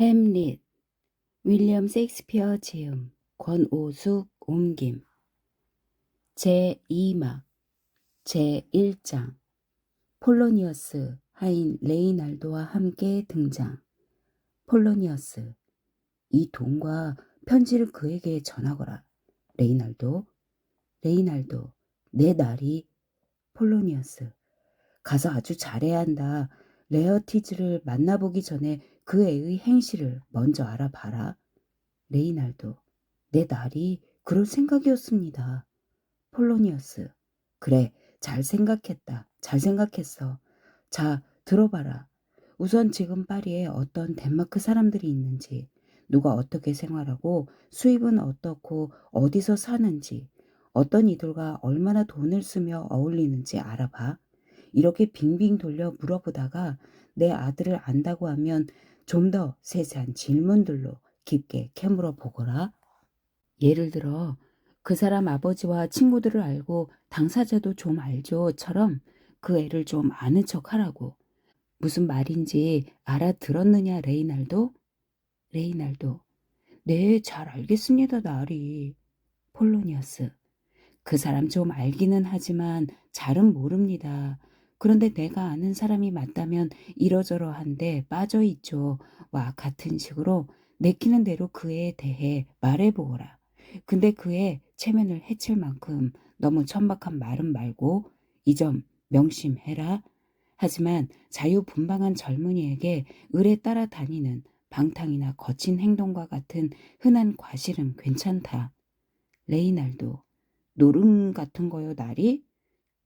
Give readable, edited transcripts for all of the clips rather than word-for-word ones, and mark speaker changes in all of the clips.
Speaker 1: 햄릿, 윌리엄 셰익스피어 지음, 권오숙 옮김. 제2막, 제1장. 폴로니어스, 하인 레이날도와 함께 등장. 폴로니어스, 이 돈과 편지를 그에게 전하거라. 레이날도, 레이날도, 내 날이. 폴로니어스, 가서 아주 잘해야 한다. 레어티즈를 만나보기 전에 그 애의 행실을 먼저 알아봐라. 레이날도, 내 날이 그럴 생각이었습니다. 폴로니어스, 그래, 잘 생각했다. 잘 생각했어. 자, 들어봐라. 우선 지금 파리에 어떤 덴마크 사람들이 있는지, 누가 어떻게 생활하고 수입은 어떻고 어디서 사는지, 어떤 이들과 얼마나 돈을 쓰며 어울리는지 알아봐. 이렇게 빙빙 돌려 물어보다가 내 아들을 안다고 하면 좀 더 세세한 질문들로 깊게 캐물어 보거라. 예를 들어 그 사람 아버지와 친구들을 알고 당사자도 좀 알죠처럼 그 애를 좀 아는 척 하라고. 무슨 말인지 알아들었느냐, 레이날도? 레이날도, 네, 잘 알겠습니다, 나리. 폴로니어스, 그 사람 좀 알기는 하지만 잘은 모릅니다. 그런데 내가 아는 사람이 맞다면 이러저러한데 빠져있죠. 와 같은 식으로 내키는 대로 그에 대해 말해보거라. 근데 그의 체면을 해칠 만큼 너무 천박한 말은 말고 이 점 명심해라. 하지만 자유분방한 젊은이에게 을에 따라다니는 방탕이나 거친 행동과 같은 흔한 과실은 괜찮다. 레이날도, 노름 같은 거요, 날이?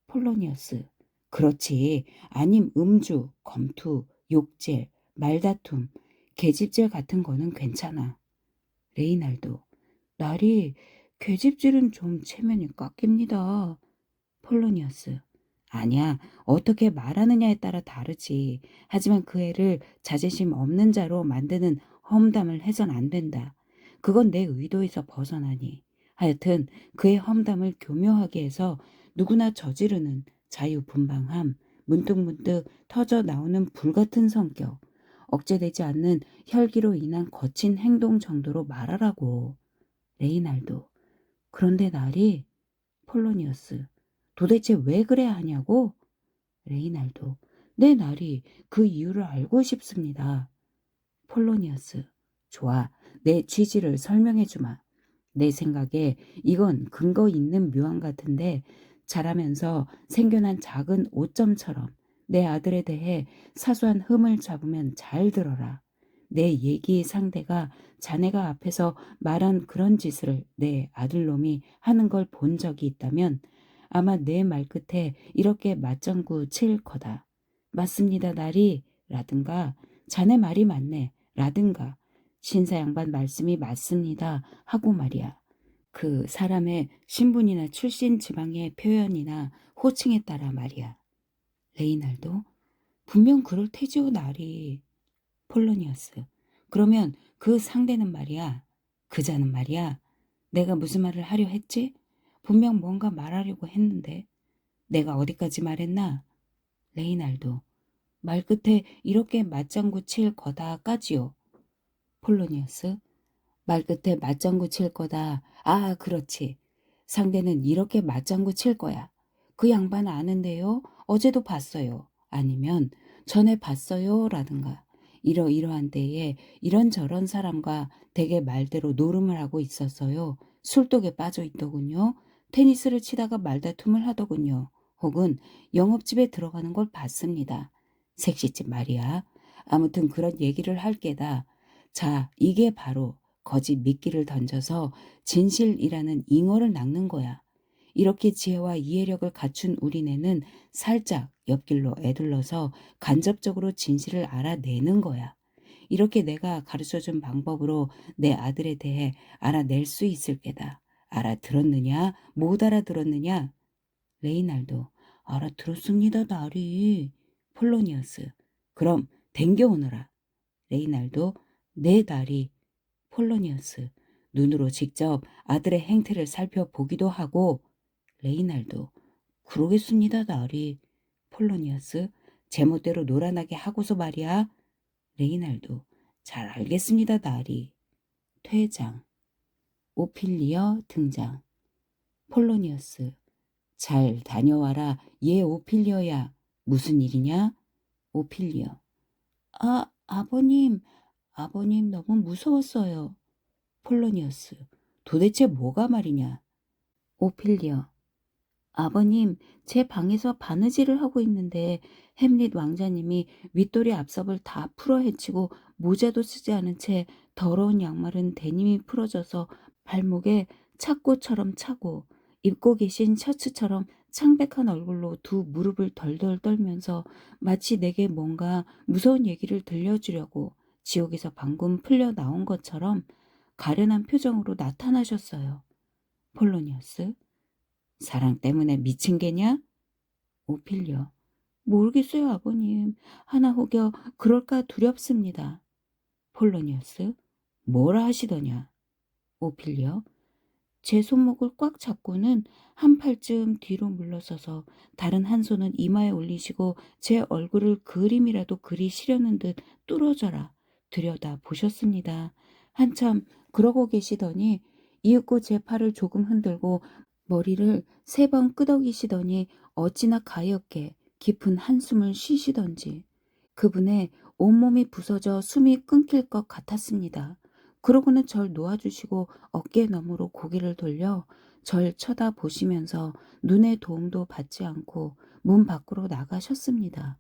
Speaker 1: 폴로니어스, 그렇지. 아님 음주, 검투, 욕질, 말다툼, 계집질 같은 거는 괜찮아. 레이날도, 날이 계집질은 좀 체면이 깎입니다. 폴로니어스, 아니야. 어떻게 말하느냐에 따라 다르지. 하지만 그 애를 자존심 없는 자로 만드는 험담을 해선 안 된다. 그건 내 의도에서 벗어나니. 하여튼 그의 험담을 교묘하게 해서 누구나 저지르는 자유분방함, 문득문득 터져 나오는 불같은 성격, 억제되지 않는 혈기로 인한 거친 행동 정도로 말하라고. 레이날도, 그런데 날이? 폴로니어스, 도대체 왜 그래야 하냐고? 레이날도, 내 날이 그 이유를 알고 싶습니다. 폴로니어스, 좋아. 내 취지를 설명해 주마. 내 생각에 이건 근거 있는 묘안 같은데 자라면서 생겨난 작은 오점처럼 내 아들에 대해 사소한 흠을 잡으면 잘 들어라. 내 얘기 상대가 자네가 앞에서 말한 그런 짓을 내 아들놈이 하는 걸 본 적이 있다면 아마 내 말끝에 이렇게 맞장구 칠 거다. 맞습니다, 나리. 라든가 자네 말이 맞네. 라든가 신사 양반 말씀이 맞습니다. 하고 말이야. 그 사람의 신분이나 출신 지방의 표현이나 호칭에 따라 말이야. 레이날도, 분명 그럴 테지요, 나리. 폴로니어스, 그러면 그 상대는 말이야. 그자는 말이야. 내가 무슨 말을 하려 했지? 분명 뭔가 말하려고 했는데 내가 어디까지 말했나? 레이날도, 말끝에 이렇게 맞장구 칠 거다까지요. 폴로니어스, 말끝에 맞장구 칠 거다. 아, 그렇지. 상대는 이렇게 맞장구 칠 거야. 그 양반 아는데요. 어제도 봤어요. 아니면 전에 봤어요. 라든가. 이러이러한 때에 이런저런 사람과 되게 말대로 노름을 하고 있었어요. 술독에 빠져 있더군요. 테니스를 치다가 말다툼을 하더군요. 혹은 영업집에 들어가는 걸 봤습니다. 색시집 말이야. 아무튼 그런 얘기를 할 게다. 자, 이게 바로 거짓 미끼를 던져서 진실이라는 잉어를 낚는 거야. 이렇게 지혜와 이해력을 갖춘 우리네는 살짝 옆길로 애둘러서 간접적으로 진실을 알아내는 거야. 이렇게 내가 가르쳐준 방법으로 내 아들에 대해 알아낼 수 있을 게다. 알아들었느냐? 못 알아들었느냐? 레이날도, 알아들었습니다, 나리. 폴로니어스, 그럼 댕겨오너라. 레이날도, 내 나리. 폴로니어스, 눈으로 직접 아들의 행태를 살펴보기도 하고. 레이날도, 그러겠습니다, 나리. 폴로니어스, 제멋대로 놀아나게 하고서 말이야. 레이날도, 잘 알겠습니다, 나리. 퇴장. 오피리어 등장. 폴로니어스. 잘 다녀와라. 예, 오피리어야. 무슨 일이냐? 오피리어. 아버님. 아버님 너무 무서웠어요. 폴로니어스. 도대체 뭐가 말이냐? 오피리어. 아버님, 제 방에서 바느질을 하고 있는데 햄릿 왕자님이 윗도리 앞섭을 다 풀어 헤치고 모자도 쓰지 않은 채 더러운 양말은 데님이 풀어져서 발목에 착고처럼 차고 입고 계신 셔츠처럼 창백한 얼굴로 두 무릎을 덜덜 떨면서 마치 내게 뭔가 무서운 얘기를 들려주려고 지옥에서 방금 풀려 나온 것처럼 가련한 표정으로 나타나셨어요. 폴로니어스. 사랑 때문에 미친 게냐? 오피리어. 모르겠어요, 아버님. 하나 혹여 그럴까 두렵습니다. 폴로니어스. 뭐라 하시더냐? 오피리어. 제 손목을 꽉 잡고는 한 팔쯤 뒤로 물러서서 다른 한 손은 이마에 올리시고 제 얼굴을 그림이라도 그리시려는 듯 뚫어져라 들여다 보셨습니다. 한참 그러고 계시더니 이윽고 제 팔을 조금 흔들고 머리를 3번 끄덕이시더니 어찌나 가엾게 깊은 한숨을 쉬시던지 그분의 온몸이 부서져 숨이 끊길 것 같았습니다. 그러고는 절 놓아주시고 어깨 너머로 고개를 돌려 절 쳐다보시면서 눈의 도움도 받지 않고 문 밖으로 나가셨습니다.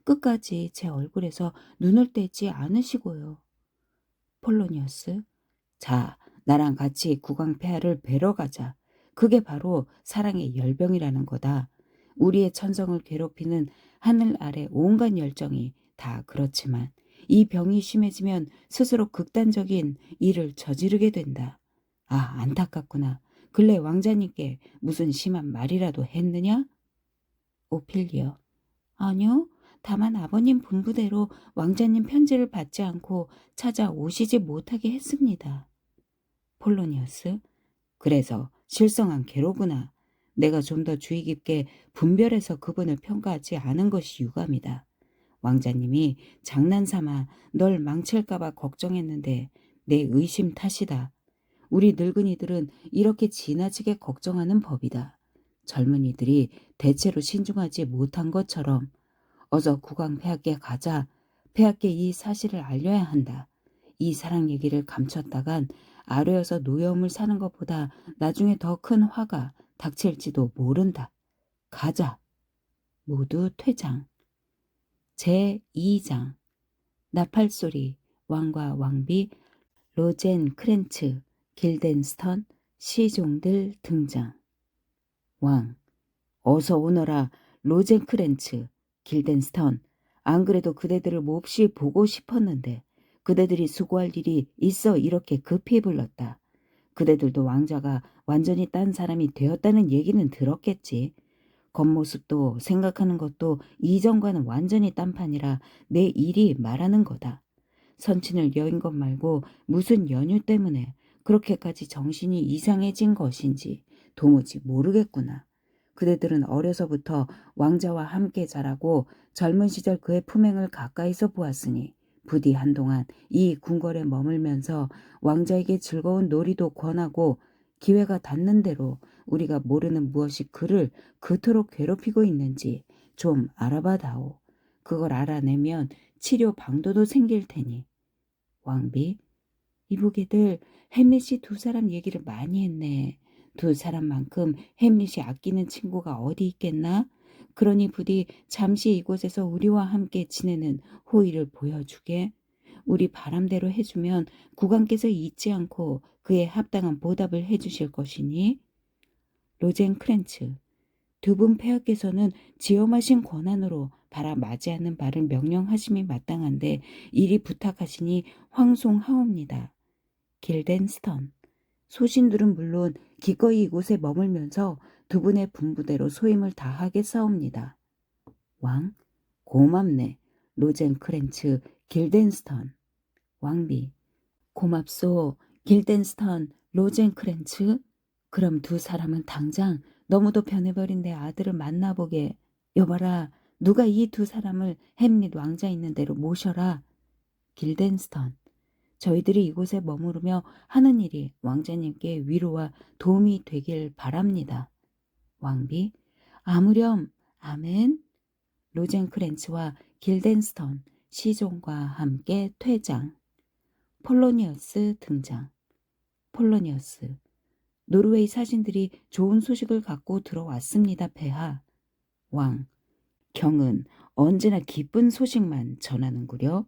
Speaker 1: 끝까지 제 얼굴에서 눈을 떼지 않으시고요. 폴로니어스. 자, 나랑 같이 국왕폐하를 뵈러 가자. 그게 바로 사랑의 열병이라는 거다. 우리의 천성을 괴롭히는 하늘 아래 온갖 열정이 다 그렇지만 이 병이 심해지면 스스로 극단적인 일을 저지르게 된다. 아, 안타깝구나. 근래 왕자님께 무슨 심한 말이라도 했느냐? 오피리어. 아니요. 다만 아버님 분부대로 왕자님 편지를 받지 않고 찾아오시지 못하게 했습니다. 폴로니어스. 그래서 실성한 괴로구나. 내가 좀 더 주의 깊게 분별해서 그분을 평가하지 않은 것이 유감이다. 왕자님이 장난삼아 널 망칠까봐 걱정했는데 내 의심 탓이다. 우리 늙은이들은 이렇게 지나치게 걱정하는 법이다. 젊은이들이 대체로 신중하지 못한 것처럼 어서 국왕 폐하께 가자. 폐하께 이 사실을 알려야 한다. 이 사랑 얘기를 감췄다간 아뢰어서 노여움을 사는 것보다 나중에 더 큰 화가 닥칠지도 모른다. 가자. 모두 퇴장. 제2장. 나팔소리, 왕과 왕비, 로젠 크렌츠, 길덴스턴, 시종들 등장. 왕. 어서 오너라. 로젠 크렌츠, 길덴스턴. 안 그래도 그대들을 몹시 보고 싶었는데 그대들이 수고할 일이 있어 이렇게 급히 불렀다. 그대들도 왕자가 완전히 딴 사람이 되었다는 얘기는 들었겠지. 겉모습도 생각하는 것도 이전과는 완전히 딴판이라 내 일이 말하는 거다. 선친을 여인 것 말고 무슨 연유 때문에 그렇게까지 정신이 이상해진 것인지 도무지 모르겠구나. 그대들은 어려서부터 왕자와 함께 자라고 젊은 시절 그의 품행을 가까이서 보았으니 부디 한동안 이 궁궐에 머물면서 왕자에게 즐거운 놀이도 권하고 기회가 닿는 대로 우리가 모르는 무엇이 그를 그토록 괴롭히고 있는지 좀 알아봐다오. 그걸 알아내면 치료 방도도 생길 테니. 왕비. 이보게들 햄릿이 두 사람 얘기를 많이 했네. 두 사람만큼 햄릿이 아끼는 친구가 어디 있겠나? 그러니 부디 잠시 이곳에서 우리와 함께 지내는 호의를 보여주게. 우리 바람대로 해주면 국왕께서 잊지 않고 그에 합당한 보답을 해주실 것이니. 로젠 크렌츠. 두 분 폐하께서는 지엄하신 권한으로 바라 맞이하는 바를 명령하심이 마땅한데 이리 부탁하시니 황송하옵니다. 길덴스턴. 소신들은 물론 기꺼이 이곳에 머물면서 두 분의 분부대로 소임을 다하겠사옵니다. 왕. 고맙네. 로젠 크렌츠, 길덴스턴. 왕비. 고맙소. 길덴스턴, 로젠 크렌츠. 그럼 두 사람은 당장 너무도 변해버린 내 아들을 만나보게. 여봐라. 누가 이 두 사람을 햄릿 왕자 있는 대로 모셔라. 길덴스턴. 저희들이 이곳에 머무르며 하는 일이 왕자님께 위로와 도움이 되길 바랍니다. 왕비, 아무렴, 아멘. 로젠크렌츠와 길덴스턴, 시종과 함께 퇴장. 폴로니어스 등장. 폴로니어스, 노르웨이 사신들이 좋은 소식을 갖고 들어왔습니다, 폐하. 왕, 경은 언제나 기쁜 소식만 전하는구려.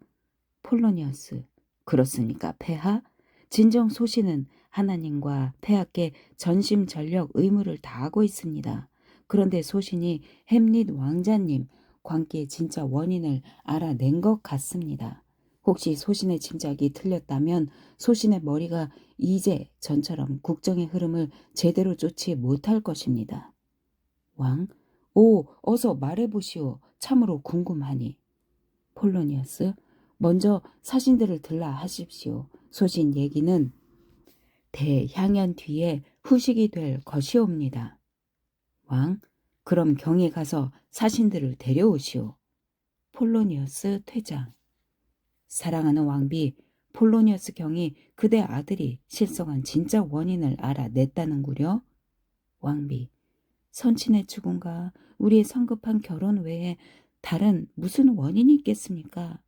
Speaker 1: 폴로니어스, 그렇습니까, 폐하? 진정 소신은 하나님과 폐하께 전심전력 의무를 다하고 있습니다. 그런데 소신이 햄릿 왕자님 관계의 진짜 원인을 알아낸 것 같습니다. 혹시 소신의 짐작이 틀렸다면 소신의 머리가 이제 전처럼 국정의 흐름을 제대로 쫓지 못할 것입니다. 왕, 오, 어서 말해보시오. 참으로 궁금하니. 폴로니어스, 먼저 사신들을 들라 하십시오. 소신 얘기는 대향연 뒤에 후식이 될 것이옵니다. 왕, 그럼 경에 가서 사신들을 데려오시오. 폴로니어스 퇴장. 사랑하는 왕비, 폴로니어스 경이 그대 아들이 실성한 진짜 원인을 알아냈다는구려. 왕비, 선친의 죽음과 우리의 성급한 결혼 외에 다른 무슨 원인이 있겠습니까?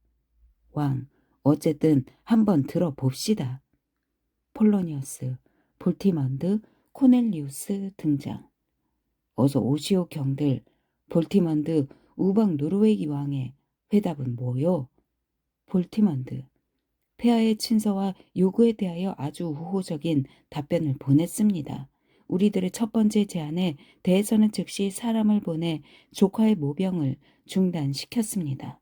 Speaker 1: 왕, 어쨌든 한번 들어봅시다. 폴로니어스, 볼티먼드, 코넬리우스 등장. 어서 오시오 경들. 볼티먼드, 우방 노르웨이 왕의 회답은 뭐요? 볼티먼드, 폐하의 친서와 요구에 대하여 아주 우호적인 답변을 보냈습니다. 우리들의 첫 번째 제안에 대해서는 즉시 사람을 보내 조카의 모병을 중단시켰습니다.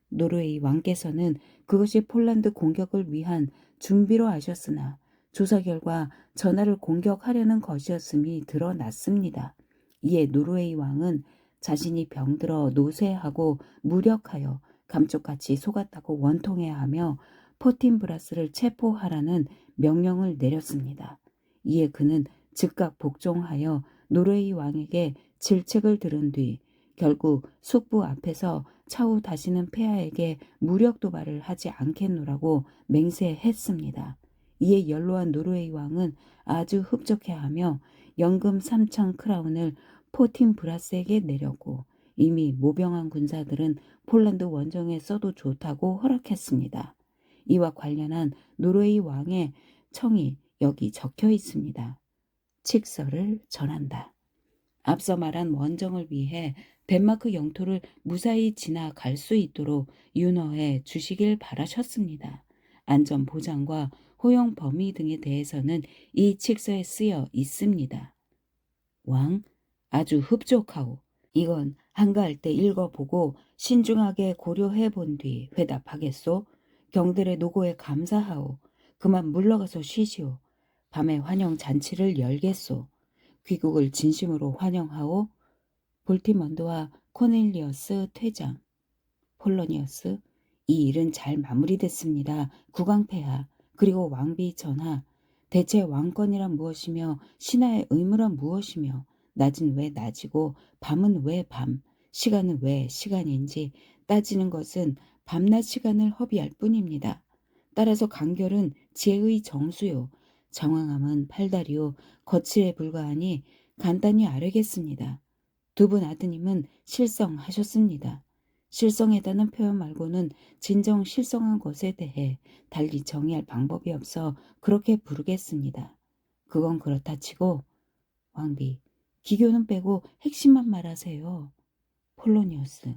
Speaker 1: 노르웨이 왕께서는 그것이 폴란드 공격을 위한 준비로 하셨으나 조사 결과 전하를 공격하려는 것이었음이 드러났습니다. 이에 노르웨이 왕은 자신이 병들어 노쇠하고 무력하여 감쪽같이 속았다고 원통해야 하며 포틴브라스를 체포하라는 명령을 내렸습니다. 이에 그는 즉각 복종하여 노르웨이 왕에게 질책을 들은 뒤 결국 숙부 앞에서 차후 다시는 폐하에게 무력 도발을 하지 않겠노라고 맹세했습니다. 이에 연로한 노르웨이 왕은 아주 흡족해하며 연금 3,000 크라운을 포틴브라스에게 내렸고 이미 모병한 군사들은 폴란드 원정에 써도 좋다고 허락했습니다. 이와 관련한 노르웨이 왕의 청이 여기 적혀 있습니다. 칙서를 전한다. 앞서 말한 원정을 위해 덴마크 영토를 무사히 지나갈 수 있도록 윤허해 주시길 바라셨습니다. 안전 보장과 허용 범위 등에 대해서는 이 칙서에 쓰여 있습니다. 왕, 아주 흡족하오. 이건 한가할 때 읽어보고 신중하게 고려해 본 뒤 회답하겠소. 경들의 노고에 감사하오. 그만 물러가서 쉬시오. 밤에 환영 잔치를 열겠소. 귀국을 진심으로 환영하오. 볼티먼드와 코넬리어스 퇴장. 폴로니어스, 이 일은 잘 마무리됐습니다. 국왕폐하, 그리고 왕비 전하. 대체 왕권이란 무엇이며 신하의 의무란 무엇이며 낮은 왜 낮이고 밤은 왜 밤, 시간은 왜 시간인지 따지는 것은 밤낮 시간을 허비할 뿐입니다. 따라서 간결은 지혜의 정수요. 장황함은 팔다리요. 거칠에 불과하니 간단히 아뢰겠습니다. 두 분 아드님은 실성하셨습니다. 실성했다는 표현 말고는 진정 실성한 것에 대해 달리 정의할 방법이 없어 그렇게 부르겠습니다. 그건 그렇다 치고 왕비, 기교는 빼고 핵심만 말하세요. 폴로니우스,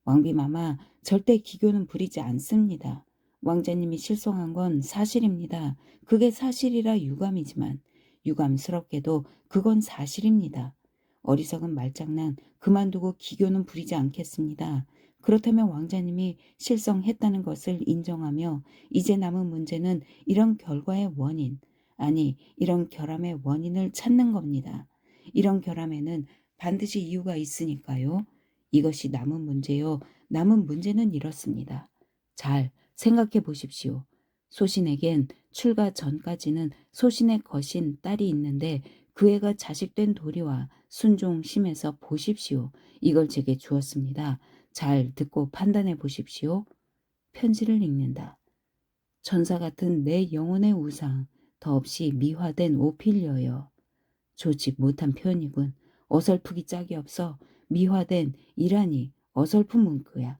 Speaker 1: 왕비마마, 절대 기교는 부리지 않습니다. 왕자님이 실성한 건 사실입니다. 그게 사실이라 유감이지만 유감스럽게도 그건 사실입니다. 어리석은 말장난 그만두고 기교는 부리지 않겠습니다. 그렇다면 왕자님이 실성했다는 것을 인정하며 이제 남은 문제는 이런 결과의 원인, 아니 이런 결함의 원인을 찾는 겁니다. 이런 결함에는 반드시 이유가 있으니까요. 이것이 남은 문제요. 남은 문제는 이렇습니다. 잘 생각해 보십시오. 소신에겐 출가 전까지는 소신의 거신 딸이 있는데 그 애가 자식된 도리와 순종심에서 보십시오. 이걸 제게 주었습니다. 잘 듣고 판단해 보십시오. 편지를 읽는다. 천사 같은 내 영혼의 우상, 더없이 미화된 오피리어여. 좋지 못한 표현이군. 어설프기 짝이 없어. 미화된 이라니 어설픈 문구야.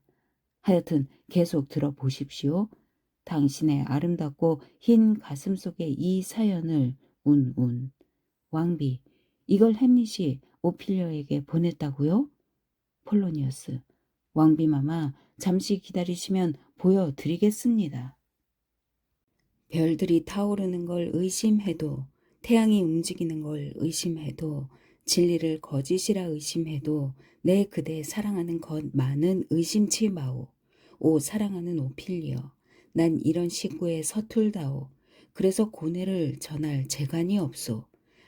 Speaker 1: 하여튼 계속 들어보십시오. 당신의 아름답고 흰 가슴 속에 이 사연을 운운. 왕비, 이걸 햄릿이 오피리어에게 보냈다고요? 폴로니어스, 왕비마마 잠시 기다리시면 보여드리겠습니다. 별들이 타오르는 걸 의심해도, 태양이 움직이는 걸 의심해도, 진리를 거짓이라 의심해도 내 그대 사랑하는 것만은 의심치 마오. 오 사랑하는 오피리어, 난 이런 시구에 서툴다오. 그래서 고뇌를 전할 재간이 없소.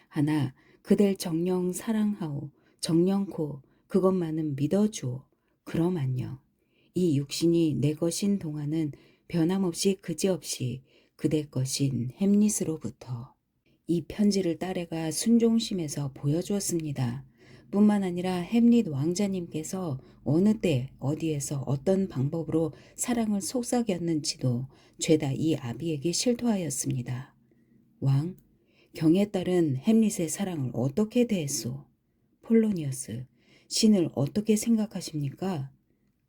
Speaker 1: 하나 그댈 정녕 사랑하오. 정녕코 그것만은 믿어주오. 그럼 안녕. 이 육신이 내 것인 동안은 변함없이 그지없이 그대 것인 햄릿으로부터. 이 편지를 딸애가 순종심에서 보여주었습니다. 뿐만 아니라 햄릿 왕자님께서 어느 때 어디에서 어떤 방법으로 사랑을 속삭였는지도 죄다 이 아비에게 실토하였습니다. 왕, 경에 따른 햄릿의 사랑을 어떻게 대했소? 폴로니어스, 신을 어떻게 생각하십니까?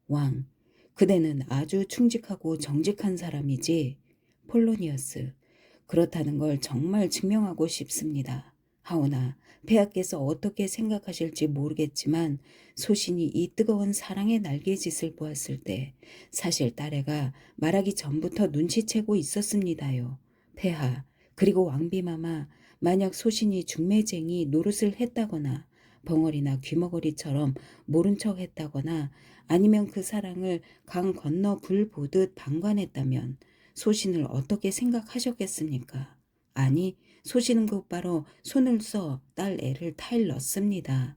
Speaker 1: 왕, 그대는 아주 충직하고 정직한 사람이지. 폴로니어스, 그렇다는 걸 정말 증명하고 싶습니다. 하오나 폐하께서 어떻게 생각하실지 모르겠지만 소신이 이 뜨거운 사랑의 날개짓을 보았을 때 사실 딸애가 말하기 전부터 눈치채고 있었습니다요. 폐하, 그리고 왕비마마, 만약 소신이 중매쟁이 노릇을 했다거나 벙어리나 귀머거리처럼 모른 척 했다거나 아니면 그 사랑을 강 건너 불 보듯 방관했다면 소신을 어떻게 생각하셨겠습니까? 아니, 소신은 곧바로 손을 써 딸 애를 타일렀습니다.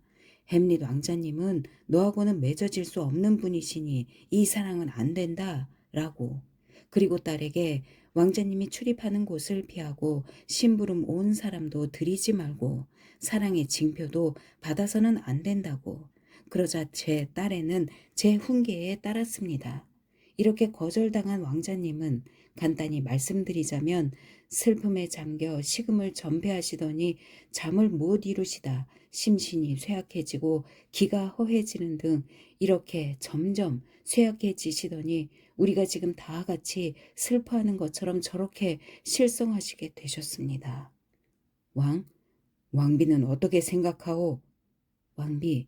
Speaker 1: 햄릿 왕자님은 너하고는 맺어질 수 없는 분이시니 이 사랑은 안 된다 라고. 그리고 딸에게 왕자님이 출입하는 곳을 피하고 심부름 온 사람도 들이지 말고 사랑의 징표도 받아서는 안 된다고. 그러자 제 딸애는 제 훈계에 따랐습니다. 이렇게 거절당한 왕자님은 간단히 말씀드리자면 슬픔에 잠겨 식음을 전폐하시더니 잠을 못 이루시다 심신이 쇠약해지고 기가 허해지는 등 이렇게 점점 쇠약해지시더니 우리가 지금 다 같이 슬퍼하는 것처럼 저렇게 실성하시게 되셨습니다. 왕비는 어떻게 생각하오? 왕비,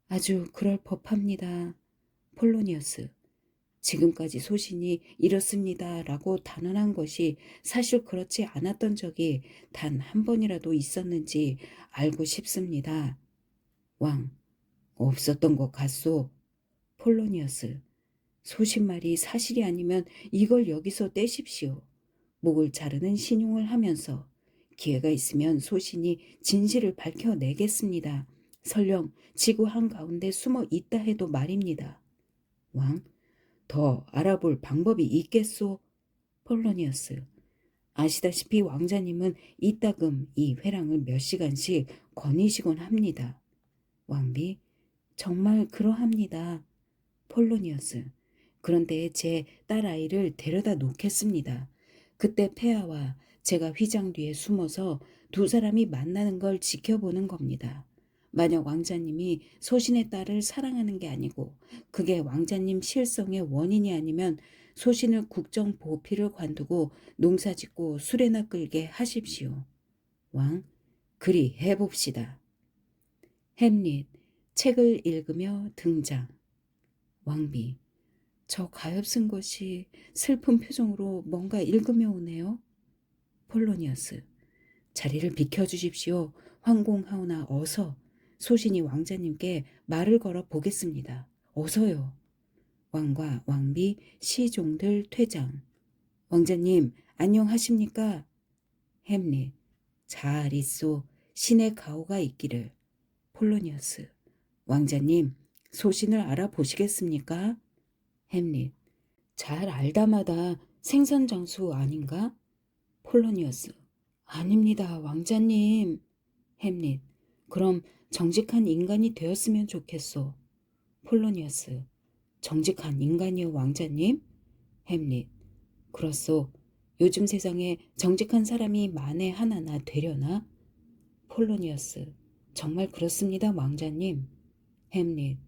Speaker 1: 아주 그럴 법합니다. 폴로니어스, 지금까지 소신이 이렇습니다 라고 단언한 것이 사실 그렇지 않았던 적이 단 한 번이라도 있었는지 알고 싶습니다. 왕, 없었던 것 같소. 폴로니어스, 소신말이 사실이 아니면 이걸 여기서 떼십시오. 목을 자르는 신용을 하면서 기회가 있으면 소신이 진실을 밝혀내겠습니다. 설령 지구 한가운데 숨어 있다 해도 말입니다. 왕, 더 알아볼 방법이 있겠소? 폴로니어스, 아시다시피 왕자님은 이따금 이 회랑을 몇 시간씩 거니시곤 합니다. 왕비, 정말 그러합니다. 폴로니어스, 그런데 제 딸아이를 데려다 놓겠습니다. 그때 폐하와 제가 휘장 뒤에 숨어서 두 사람이 만나는 걸 지켜보는 겁니다. 만약 왕자님이 소신의 딸을 사랑하는 게 아니고 그게 왕자님 실성의 원인이 아니면 소신을 국정 보필을 관두고 농사짓고 수레나 끌게 하십시오. 왕, 그리 해봅시다. 햄릿, 책을 읽으며 등장. 왕비, 저 가엾은 것이 슬픈 표정으로 뭔가 읽으며 오네요. 폴로니어스, 자리를 비켜주십시오. 황공하오나 어서. 소신이 왕자님께 말을 걸어 보겠습니다. 어서요. 왕과 왕비, 시종들 퇴장. 왕자님, 안녕하십니까? 햄릿, 잘 있소. 신의 가호가 있기를. 폴로니어스, 왕자님, 소신을 알아보시겠습니까? 햄릿, 잘 알다마다 생선장수 아닌가? 폴로니어스, 아닙니다, 왕자님. 햄릿, 그럼 정직한 인간이 되었으면 좋겠소. 폴로니어스, 정직한 인간이요, 왕자님? 햄릿, 그렇소. 요즘 세상에 정직한 사람이 만에 하나나 되려나? 폴로니어스. 정말 그렇습니다, 왕자님. 햄릿.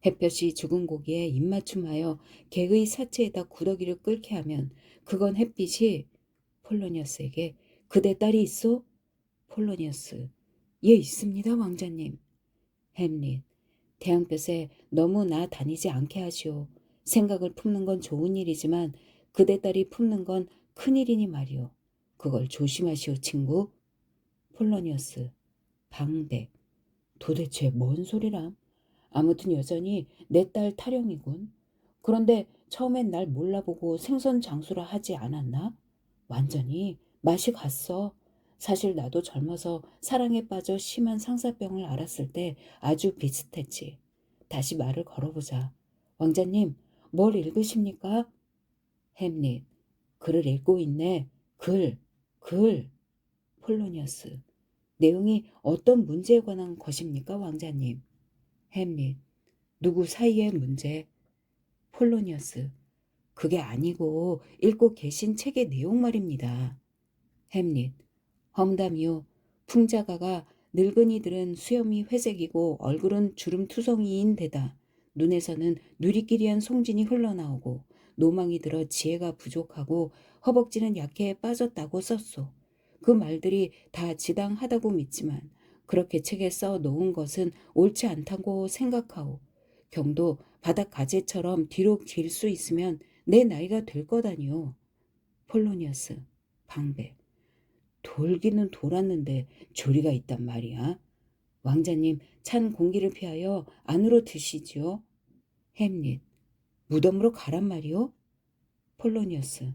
Speaker 1: 햇볕이 죽은 고기에 입맞춤하여 개의 사체에다 구더기를 끓게 하면 그건 햇빛이 폴로니어스에게 그대 딸이 있어? 폴로니어스. 예, 있습니다, 왕자님. 햄릿. 태양볕에 너무 나 다니지 않게 하시오. 생각을 품는 건 좋은 일이지만 그대 딸이 품는 건 큰일이니 말이오. 그걸 조심하시오, 친구. 폴로니어스. 방백. 도대체 뭔 소리람? 아무튼 여전히 내 딸 타령이군. 그런데 처음엔 날 몰라보고 생선 장수라 하지 않았나? 완전히 맛이 갔어. 사실 나도 젊어서 사랑에 빠져 심한 상사병을 앓았을 때 아주 비슷했지. 다시 말을 걸어보자. 왕자님, 뭘 읽으십니까? 햄릿, 글을 읽고 있네. 글. 폴로니어스, 내용이 어떤 문제에 관한 것입니까, 왕자님? 햄릿, 누구 사이의 문제? 폴로니어스, 그게 아니고 읽고 계신 책의 내용 말입니다. 햄릿, 험담이요. 풍자가가 늙은이들은 수염이 회색이고 얼굴은 주름투성이인 데다 눈에서는 누리끼리한 송진이 흘러나오고 노망이 들어 지혜가 부족하고 허벅지는 약해 빠졌다고 썼소. 그 말들이 다 지당하다고 믿지만 그렇게 책에 써 놓은 것은 옳지 않다고 생각하오. 경도 바닥 가재처럼 뒤로 길 수 있으면 내 나이가 될 거다니요. 폴로니어스, 방배. 돌기는 돌았는데 조리가 있단 말이야. 왕자님, 찬 공기를 피하여 안으로 드시지요. 햄릿, 무덤으로 가란 말이오. 폴로니어스,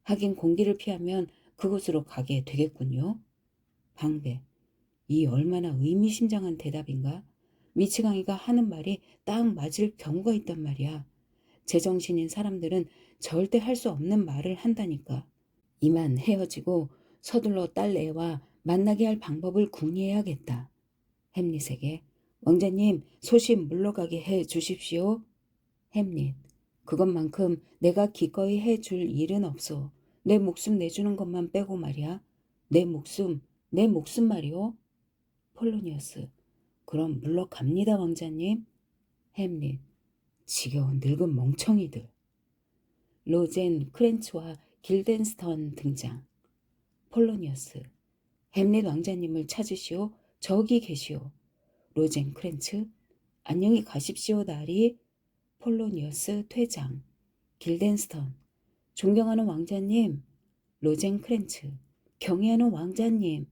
Speaker 1: 하긴 공기를 피하면 그곳으로 가게 되겠군요. 방배, 이 얼마나 의미심장한 대답인가? 미치광이가 하는 말이 딱 맞을 경우가 있단 말이야. 제정신인 사람들은 절대 할 수 없는 말을 한다니까. 이만 헤어지고 서둘러 딸 애와 만나게 할 방법을 궁리해야겠다. 햄릿에게 왕자님 소신 물러가게 해 주십시오. 햄릿, 그것만큼 내가 기꺼이 해줄 일은 없어. 내 목숨 내주는 것만 빼고 말이야. 내 목숨 말이오. 폴로니어스, 그럼 물러갑니다, 왕자님. 햄릿, 지겨운 늙은 멍청이들. 로젠 크렌치와 길덴스턴 등장. 폴로니어스, 햄릿 왕자님을 찾으시오. 저기 계시오. 로젠 크렌츠, 안녕히 가십시오, 나리. 폴로니어스 퇴장. 길덴스턴, 존경하는 왕자님. 로젠 크렌츠, 경애하는 왕자님.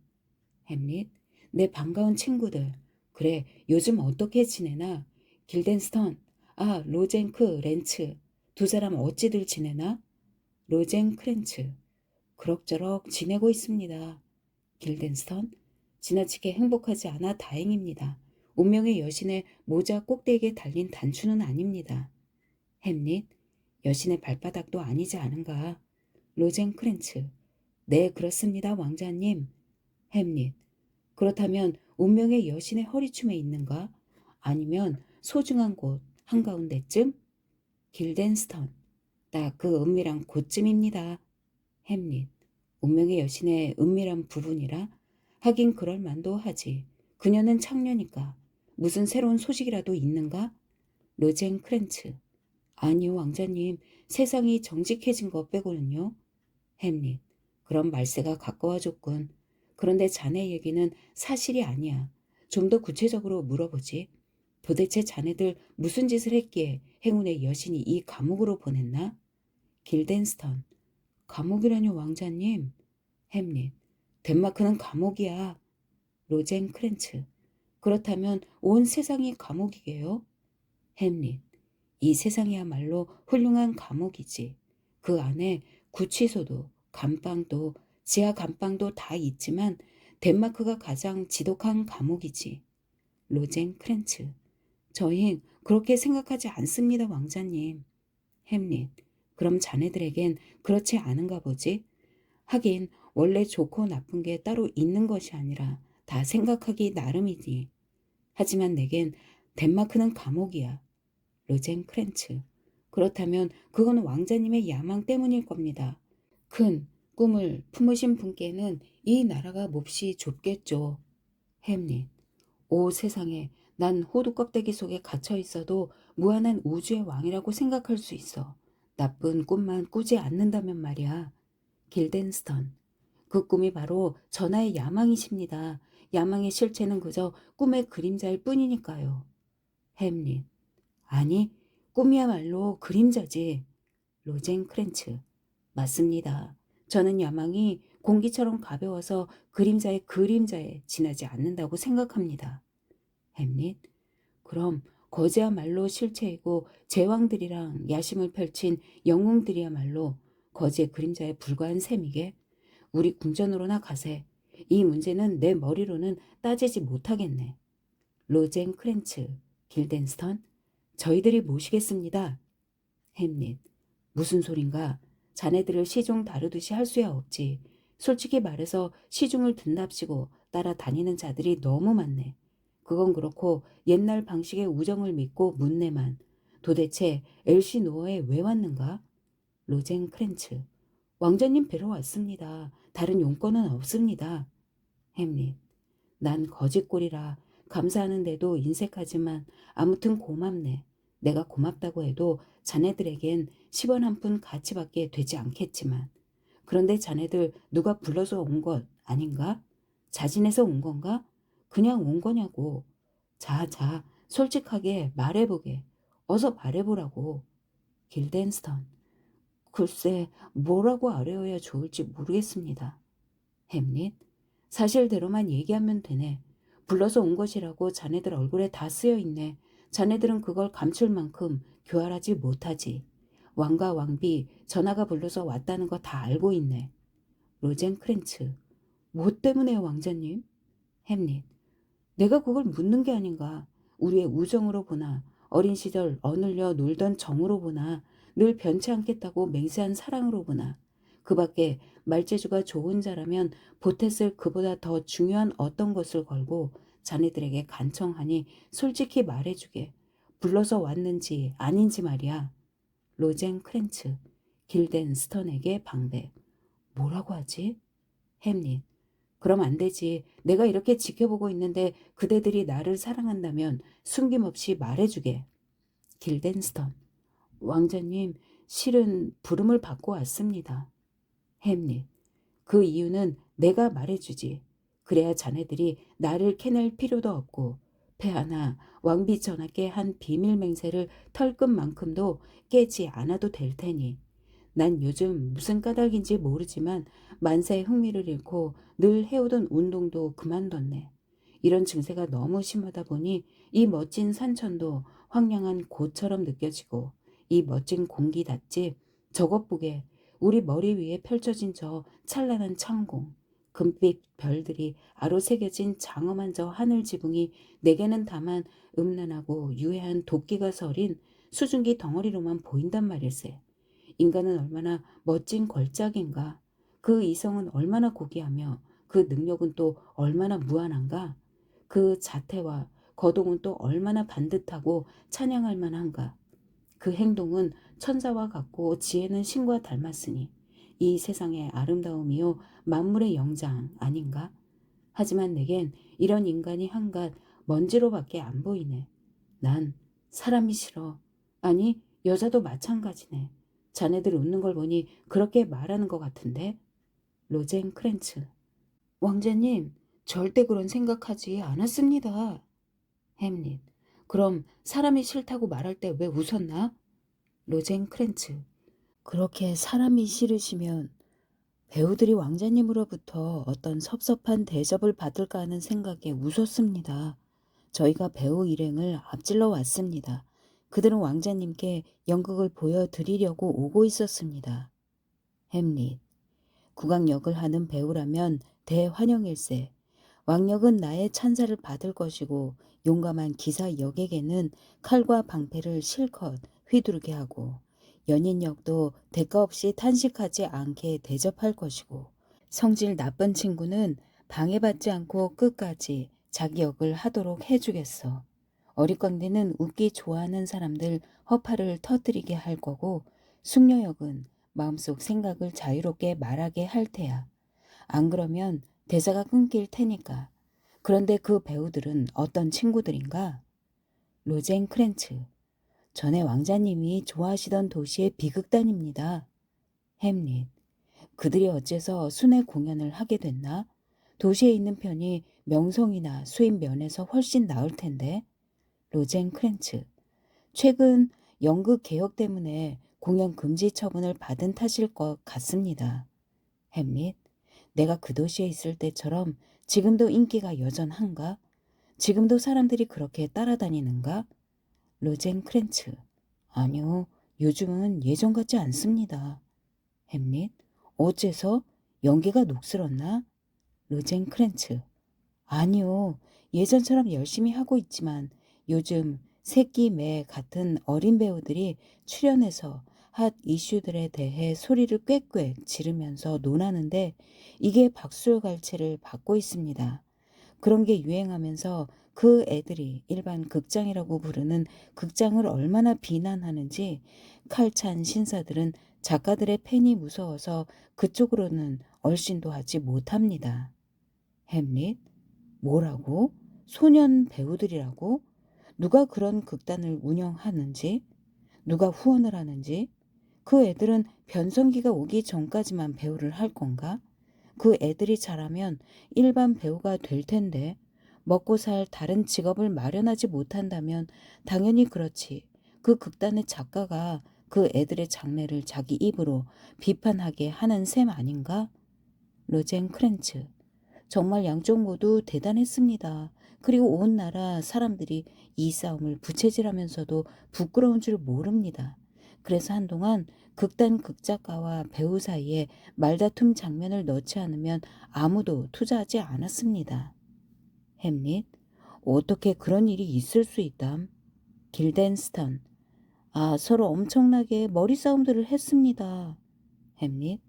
Speaker 1: 햄릿, 내 반가운 친구들. 그래, 요즘 어떻게 지내나? 길덴스턴, 아, 로젠크 렌츠. 두 사람 어찌들 지내나? 로젠 크렌츠, 그럭저럭 지내고 있습니다. 길덴스턴, 지나치게 행복하지 않아 다행입니다. 운명의 여신의 모자 꼭대기에 달린 단추는 아닙니다. 햄릿, 여신의 발바닥도 아니지 않은가? 로젠크렌츠, 네, 그렇습니다, 왕자님. 햄릿, 그렇다면 운명의 여신의 허리춤에 있는가? 아니면 소중한 곳 한가운데쯤? 길덴스턴, 딱 그 은밀한 곳쯤입니다. 햄릿, 운명의 여신의 은밀한 부분이라? 하긴 그럴 만도 하지. 그녀는 창녀니까. 무슨 새로운 소식이라도 있는가? 로젠 크렌츠, 아니요, 왕자님. 세상이 정직해진 것 빼고는요. 햄릿, 그럼 말세가 가까워졌군. 그런데 자네 얘기는 사실이 아니야. 좀 더 구체적으로 물어보지. 도대체 자네들 무슨 짓을 했기에 행운의 여신이 이 감옥으로 보냈나? 길덴스턴, 감옥이라뇨, 왕자님. 햄릿, 덴마크는 감옥이야. 로젠 크렌츠, 그렇다면 온 세상이 감옥이게요? 햄릿, 이 세상이야말로 훌륭한 감옥이지. 그 안에 구치소도 감방도 지하 감방도 다 있지만 덴마크가 가장 지독한 감옥이지. 로젠 크렌츠, 저흰 그렇게 생각하지 않습니다, 왕자님. 햄릿, 그럼 자네들에겐 그렇지 않은가 보지? 하긴 원래 좋고 나쁜 게 따로 있는 것이 아니라 다 생각하기 나름이니. 하지만 내겐 덴마크는 감옥이야. 로젠 크렌츠, 그렇다면 그건 왕자님의 야망 때문일 겁니다. 큰 꿈을 품으신 분께는 이 나라가 몹시 좁겠죠. 햄릿. 오 세상에, 난 호두 껍데기 속에 갇혀 있어도 무한한 우주의 왕이라고 생각할 수 있어. 나쁜 꿈만 꾸지 않는다면 말이야. 길덴스턴. 그 꿈이 바로 전하의 야망이십니다. 야망의 실체는 그저 꿈의 그림자일 뿐이니까요. 햄릿. 아니, 꿈이야말로 그림자지. 로젠크렌츠. 맞습니다. 저는 야망이 공기처럼 가벼워서 그림자의 그림자에 지나지 않는다고 생각합니다. 햄릿. 그럼 거지야말로 실체이고 제왕들이랑 야심을 펼친 영웅들이야말로 거지의 그림자에 불과한 셈이게? 우리 궁전으로나 가세. 이 문제는 내 머리로는 따지지 못하겠네. 로젠크렌츠, 길덴스턴, 저희들이 모시겠습니다. 햄릿. 무슨 소린가? 자네들을 시중 다루듯이 할 수야 없지. 솔직히 말해서 시중을 듣납시고 따라다니는 자들이 너무 많네. 그건 그렇고 옛날 방식의 우정을 믿고 묻네만. 도대체 엘시 노어에 왜 왔는가? 로젠크렌츠. 왕자님 뵈러 왔습니다. 다른 용건은 없습니다. 햄릿. 난 거짓골이라 감사하는데도 인색하지만 아무튼 고맙네. 내가 고맙다고 해도 자네들에겐 10원 한 푼 가치밖에 되지 않겠지만. 그런데 자네들 누가 불러서 온 것 아닌가? 자진해서 온 건가? 그냥 온 거냐고. 자, 솔직하게 말해보게. 어서 말해보라고. 길덴스턴. 글쎄, 뭐라고 아뢰어야 좋을지 모르겠습니다. 햄릿. 사실대로만 얘기하면 되네. 불러서 온 것이라고 자네들 얼굴에 다 쓰여있네. 자네들은 그걸 감출 만큼 교활하지 못하지. 왕과 왕비, 전하가 불러서 왔다는 거 다 알고 있네. 로젠크렌츠. 뭐 때문에요, 왕자님? 햄릿. 내가 그걸 묻는 게 아닌가. 우리의 우정으로 보나, 어린 시절 어눌려 놀던 정으로 보나, 늘 변치 않겠다고 맹세한 사랑으로 보나, 그 밖에 말재주가 좋은 자라면 보탰을 그보다 더 중요한 어떤 것을 걸고 자네들에게 간청하니 솔직히 말해주게. 불러서 왔는지 아닌지 말이야. 로젠크렌츠, 길덴스턴에게 방백. 뭐라고 하지? 햄릿. 그럼 안 되지. 내가 이렇게 지켜보고 있는데 그대들이 나를 사랑한다면 숨김없이 말해주게. 길덴스턴. 왕자님, 실은 부름을 받고 왔습니다. 햄릿. 그 이유는 내가 말해주지. 그래야 자네들이 나를 캐낼 필요도 없고 폐하나 왕비 전하께 한 비밀 맹세를 털끝만큼도 깨지 않아도 될 테니. 난 요즘 무슨 까닭인지 모르지만 만사에 흥미를 잃고 늘 해오던 운동도 그만뒀네. 이런 증세가 너무 심하다 보니 이 멋진 산천도 황량한 고처럼 느껴지고 이 멋진 공기답지 저것 보게 우리 머리 위에 펼쳐진 저 찬란한 창공, 금빛 별들이 아로새겨진 장엄한 저 하늘 지붕이 내게는 다만 음란하고 유해한 도끼가 서린 수증기 덩어리로만 보인단 말일세. 인간은 얼마나 멋진 걸작인가. 그 이성은 얼마나 고귀하며 그 능력은 또 얼마나 무한한가. 그 자태와 거동은 또 얼마나 반듯하고 찬양할 만한가. 그 행동은 천사와 같고 지혜는 신과 닮았으니 이 세상의 아름다움이요 만물의 영장 아닌가? 하지만 내겐 이런 인간이 한갓 먼지로밖에 안 보이네. 난 사람이 싫어. 아니 여자도 마찬가지네. 자네들 웃는 걸 보니 그렇게 말하는 것 같은데? 로젠크렌츠. 왕자님, 절대 그런 생각하지 않았습니다. 햄릿. 그럼 사람이 싫다고 말할 때 왜 웃었나? 로젠크렌츠. 그렇게 사람이 싫으시면 배우들이 왕자님으로부터 어떤 섭섭한 대접을 받을까 하는 생각에 웃었습니다. 저희가 배우 일행을 앞질러 왔습니다. 그들은 왕자님께 연극을 보여드리려고 오고 있었습니다. 햄릿. 국악역을 하는 배우라면 대환영일세. 왕역은 나의 찬사를 받을 것이고 용감한 기사 역에게는 칼과 방패를 실컷 휘두르게 하고 연인 역도 대가 없이 탄식하지 않게 대접할 것이고 성질 나쁜 친구는 방해받지 않고 끝까지 자기 역을 하도록 해주겠어. 어리광대는 웃기 좋아하는 사람들 허파를 터뜨리게 할 거고 숙녀 역은 마음속 생각을 자유롭게 말하게 할 테야. 안 그러면 대사가 끊길 테니까. 그런데 그 배우들은 어떤 친구들인가? 로젠 크렌츠. 전에 왕자님이 좋아하시던 도시의 비극단입니다. 햄릿. 그들이 어째서 순회 공연을 하게 됐나? 도시에 있는 편이 명성이나 수입 면에서 훨씬 나을 텐데. 로젠 크렌츠. 최근 연극 개혁 때문에 공연 금지 처분을 받은 탓일 것 같습니다. 햄릿. 내가 그 도시에 있을 때처럼 지금도 인기가 여전한가? 지금도 사람들이 그렇게 따라다니는가? 로젠 크렌츠. 아니요, 요즘은 예전 같지 않습니다. 햄릿. 어째서? 연기가 녹슬었나? 로젠 크렌츠. 아니요, 예전처럼 열심히 하고 있지만 요즘 새끼 매 같은 어린 배우들이 출연해서 핫 이슈들에 대해 소리를 꽥꽥 지르면서 논하는데 이게 박술갈채를 받고 있습니다. 그런 게 유행하면서 그 애들이 일반 극장이라고 부르는 극장을 얼마나 비난하는지 칼찬 신사들은 작가들의 팬이 무서워서 그쪽으로는 얼씬도 하지 못합니다. 햄릿? 뭐라고? 소년 배우들이라고? 누가 그런 극단을 운영하는지? 누가 후원을 하는지? 그 애들은 변성기가 오기 전까지만 배우를 할 건가? 그 애들이 자라면 일반 배우가 될 텐데 먹고 살 다른 직업을 마련하지 못한다면 당연히 그렇지. 그 극단의 작가가 그 애들의 장래를 자기 입으로 비판하게 하는 셈 아닌가? 로젠 크렌츠. 정말 양쪽 모두 대단했습니다. 그리고 온 나라 사람들이 이 싸움을 부채질하면서도 부끄러운 줄 모릅니다. 그래서 한동안 극단 극작가와 배우 사이에 말다툼 장면을 넣지 않으면 아무도 투자하지 않았습니다. 햄릿. 어떻게 그런 일이 있을 수 있담? 길덴스턴. 서로 엄청나게 머리 싸움들을 했습니다. 햄릿.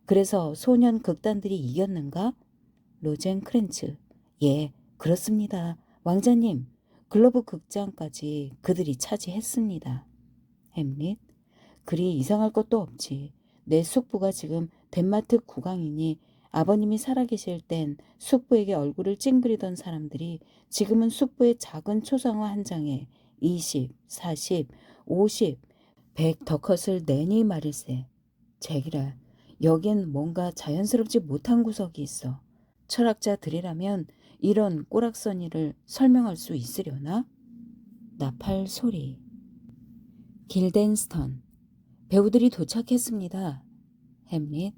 Speaker 1: 그래서 소년 극단들이 이겼는가? 로젠 크렌츠. 예, 그렇습니다. 왕자님, 글로브 극장까지 그들이 차지했습니다. 햄릿. 그리 이상할 것도 없지. 내 숙부가 지금 덴마트 국왕이니 아버님이 살아계실 땐 숙부에게 얼굴을 찡그리던 사람들이 지금은 숙부의 작은 초상화 한 장에 20, 40, 50, 100 더컷을 내니 말일세. 제기라, 여긴 뭔가 자연스럽지 못한 구석이 있어. 철학자들이라면 이런 꼬락서니를 설명할 수 있으려나? 나팔 소리. 길덴스턴. 배우들이 도착했습니다. 햄릿.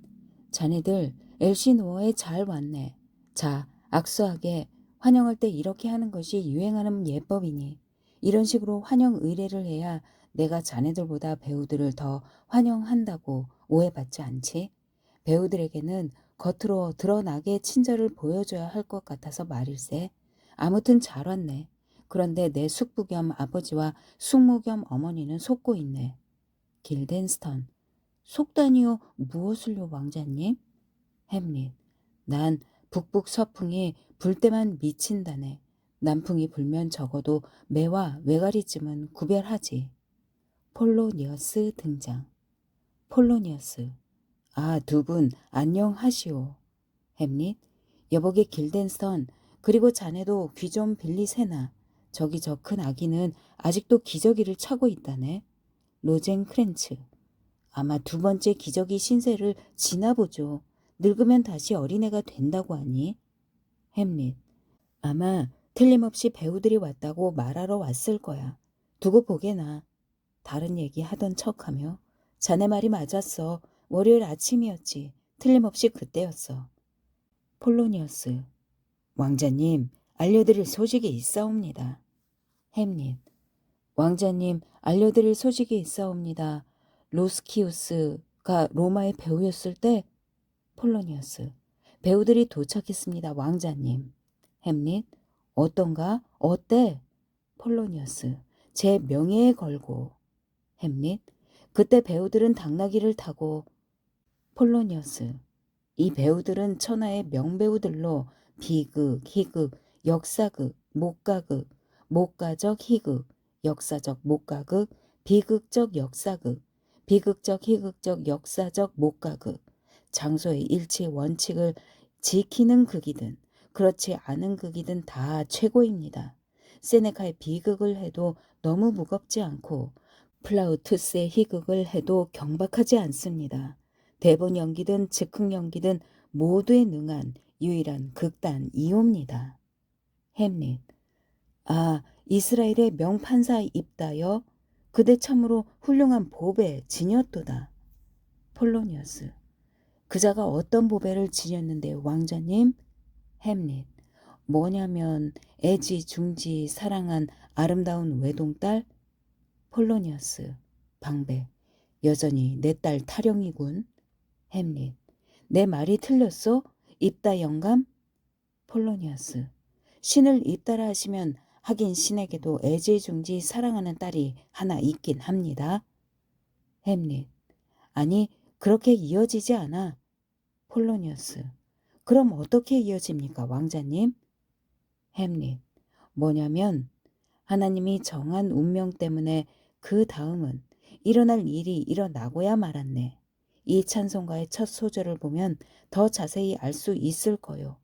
Speaker 1: 자네들 엘시노어에 잘 왔네. 자, 악수하게 환영할 때 이렇게 하는 것이 유행하는 예법이니 이런 식으로 환영 의례를 해야 내가 자네들보다 배우들을 더 환영한다고 오해받지 않지? 배우들에게는 겉으로 드러나게 친절을 보여줘야 할 것 같아서 말일세. 아무튼 잘 왔네. 그런데 내 숙부 겸 아버지와 숙모 겸 어머니는 속고 있네. 길덴스턴. 속다니요 무엇을요 왕자님? 햄릿. 난 북북 서풍이 불 때만 미친다네. 남풍이 불면 적어도 매와 외가리쯤은 구별하지. 폴로니어스 등장. 폴로니어스. 두 분 안녕하시오. 햄릿. 여보게 길덴스턴. 그리고 자네도 귀 좀 빌리세나. 저기 저 큰 아기는 아직도 기저귀를 차고 있다네. 로젠 크렌츠. 아마 두 번째 기저귀 신세를 지나보죠. 늙으면 다시 어린애가 된다고 하니. 햄릿. 아마 틀림없이 배우들이 왔다고 말하러 왔을 거야. 두고 보게나. 다른 얘기 하던 척하며. 자네 말이 맞았어. 월요일 아침이었지. 틀림없이 그때였어. 폴로니어스. 왕자님, 알려드릴 소식이 있사옵니다. 햄릿. 왕자님, 알려드릴 소식이 있사옵니다. 로스키우스가 로마의 배우였을 때. 폴로니어스. 배우들이 도착했습니다. 왕자님. 햄릿. 어떤가? 어때? 폴로니어스. 제 명예에 걸고. 햄릿. 그때 배우들은 당나귀를 타고. 폴로니어스. 이 배우들은 천하의 명배우들로 비극, 희극, 역사극, 목가극, 목가적 희극, 역사적 목가극, 비극적 역사극, 비극적, 희극적, 역사적, 목가극, 장소의 일치 원칙을 지키는 극이든 그렇지 않은 극이든 다 최고입니다. 세네카의 비극을 해도 너무 무겁지 않고 플라우투스의 희극을 해도 경박하지 않습니다. 대본 연기든 즉흥 연기든 모두에 능한 유일한 극단 2호입니다. 햄릿. 아, 이스라엘의 명판사입다여. 그대 참으로 훌륭한 보배 지녔도다. 폴로니어스. 그자가 어떤 보배를 지녔는데 왕자님? 햄릿. 뭐냐면 애지중지 사랑한 아름다운 외동딸? 폴로니어스. 방백. 여전히 내 딸 타령이군. 햄릿. 내 말이 틀렸어? 입다 영감? 폴로니어스. 신을 입다라 하시면 하긴 신에게도 애지중지 사랑하는 딸이 하나 있긴 합니다. 햄릿. 아니 그렇게 이어지지 않아. 폴로니어스. 그럼 어떻게 이어집니까 왕자님? 햄릿. 뭐냐면 하나님이 정한 운명 때문에 그 다음은 일어날 일이 일어나고야 말았네. 이 찬송가의 첫 소절을 보면 더 자세히 알 수 있을 거요.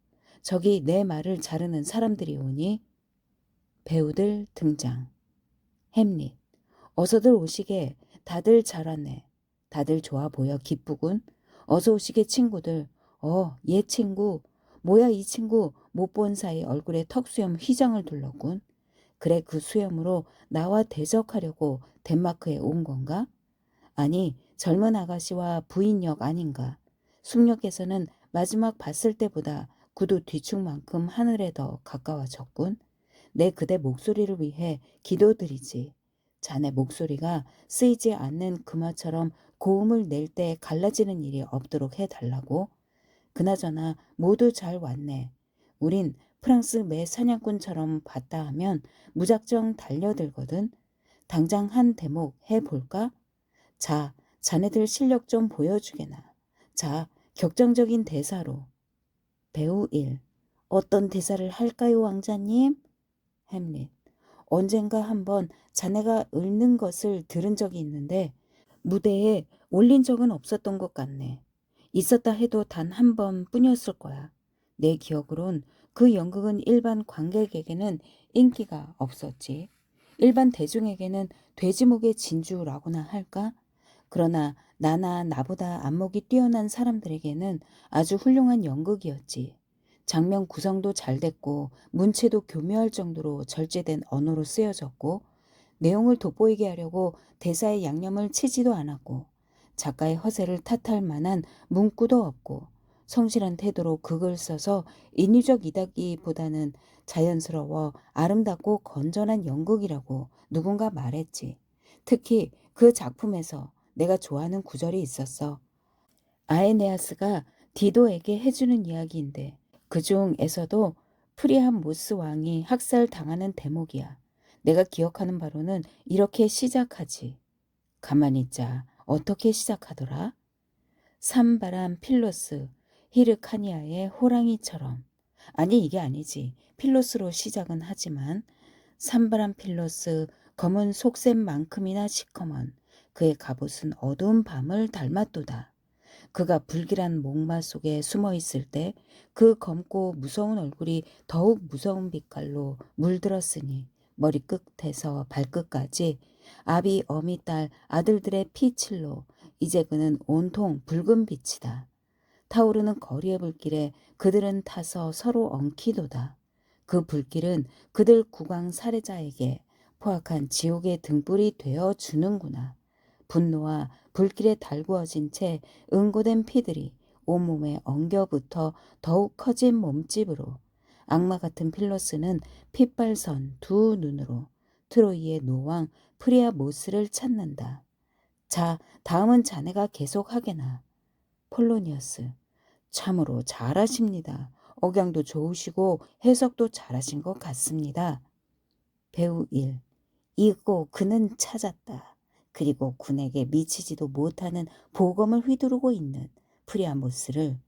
Speaker 1: 저기 내 말을 자르는 사람들이 오니. 배우들 등장. 햄릿. 어서들 오시게. 다들 잘 왔네. 다들 좋아 보여 기쁘군. 어서 오시게 친구들. 얘 친구. 뭐야 이 친구. 못 본 사이 얼굴에 턱수염 휘장을 둘렀군. 그래 그 수염으로 나와 대적하려고 덴마크에 온 건가? 아니 젊은 아가씨와 부인역 아닌가. 숙녀께서는 마지막 봤을 때보다 구두 뒤축만큼 하늘에 더 가까워졌군. 내 그대 목소리를 위해 기도드리지. 자네 목소리가 쓰이지 않는 금화처럼 고음을 낼 때 갈라지는 일이 없도록 해달라고. 그나저나 모두 잘 왔네. 우린 프랑스 매 사냥꾼처럼 봤다 하면 무작정 달려들거든. 당장 한 대목 해볼까? 자, 자네들 실력 좀 보여주게나. 자, 격정적인 대사로. 배우 1. 어떤 대사를 할까요, 왕자님? 햄릿. 언젠가 한번 자네가 읊는 것을 들은 적이 있는데 무대에 올린 적은 없었던 것 같네. 있었다 해도 단 한 번뿐이었을 거야. 내 기억으론 그 연극은 일반 관객에게는 인기가 없었지. 일반 대중에게는 돼지목의 진주라고나 할까? 그러나 나나 나보다 안목이 뛰어난 사람들에게는 아주 훌륭한 연극이었지. 장면 구성도 잘 됐고 문체도 교묘할 정도로 절제된 언어로 쓰여졌고 내용을 돋보이게 하려고 대사에 양념을 치지도 않았고 작가의 허세를 탓할 만한 문구도 없고 성실한 태도로 극을 써서 인위적이다기보다는 자연스러워 아름답고 건전한 연극이라고 누군가 말했지. 특히 그 작품에서 내가 좋아하는 구절이 있었어. 아에네아스가 디도에게 해주는 이야기인데 그 중에서도 프리암모스 왕이 학살당하는 대목이야. 내가 기억하는 바로는 이렇게 시작하지. 가만히 있자. 어떻게 시작하더라? 산바람 필로스 히르카니아의 호랑이처럼. 아니 이게 아니지. 필로스로 시작은 하지만 산바람 필로스 검은 속셈만큼이나 시커먼 그의 갑옷은 어두운 밤을 닮았도다. 그가 불길한 목마 속에 숨어 있을 때 그 검고 무서운 얼굴이 더욱 무서운 빛깔로 물들었으니 머리끝에서 발끝까지 아비 어미 딸 아들들의 피칠로 이제 그는 온통 붉은 빛이다. 타오르는 거리의 불길에 그들은 타서 서로 엉키도다. 그 불길은 그들 국왕 살해자에게 포악한 지옥의 등불이 되어 주는구나. 분노와 불길에 달구어진 채 응고된 피들이 온몸에 엉겨붙어 더욱 커진 몸집으로 악마 같은 필로스는 핏발선 두 눈으로 트로이의 노왕 프리아모스를 찾는다. 자, 다음은 자네가 계속하게나. 폴로니어스. 참으로 잘하십니다. 억양도 좋으시고 해석도 잘하신 것 같습니다. 배우 1. 이고 그는 찾았다. 그리고 군에게 미치지도 못하는 보검을 휘두르고 있는 프리아모스를